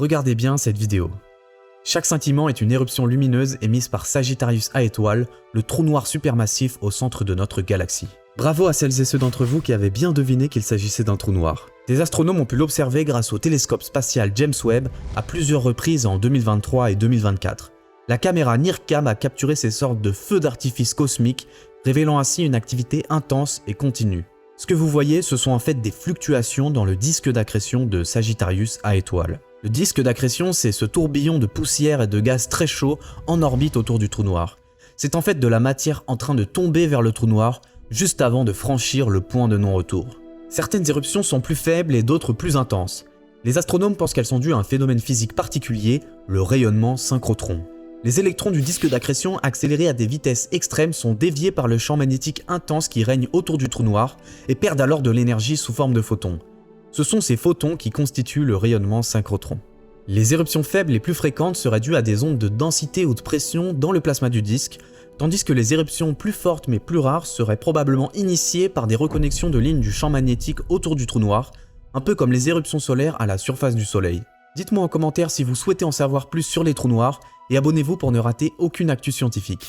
Regardez bien cette vidéo. Chaque scintillement est une éruption lumineuse émise par Sagittarius A étoile, le trou noir supermassif au centre de notre galaxie. Bravo à celles et ceux d'entre vous qui avaient bien deviné qu'il s'agissait d'un trou noir. Des astronomes ont pu l'observer grâce au télescope spatial James Webb à plusieurs reprises en 2023 et 2024. La caméra NIRCam a capturé ces sortes de feux d'artifice cosmiques, révélant ainsi une activité intense et continue. Ce que vous voyez, ce sont en fait des fluctuations dans le disque d'accrétion de Sagittarius A étoile. Le disque d'accrétion, c'est ce tourbillon de poussière et de gaz très chaud en orbite autour du trou noir. C'est en fait de la matière en train de tomber vers le trou noir, juste avant de franchir le point de non-retour. Certaines éruptions sont plus faibles et d'autres plus intenses. Les astronomes pensent qu'elles sont dues à un phénomène physique particulier, le rayonnement synchrotron. Les électrons du disque d'accrétion accélérés à des vitesses extrêmes sont déviés par le champ magnétique intense qui règne autour du trou noir et perdent alors de l'énergie sous forme de photons. Ce sont ces photons qui constituent le rayonnement synchrotron. Les éruptions faibles les plus fréquentes seraient dues à des ondes de densité ou de pression dans le plasma du disque, tandis que les éruptions plus fortes mais plus rares seraient probablement initiées par des reconnexions de lignes du champ magnétique autour du trou noir, un peu comme les éruptions solaires à la surface du Soleil. Dites-moi en commentaire si vous souhaitez en savoir plus sur les trous noirs et abonnez-vous pour ne rater aucune actu scientifique.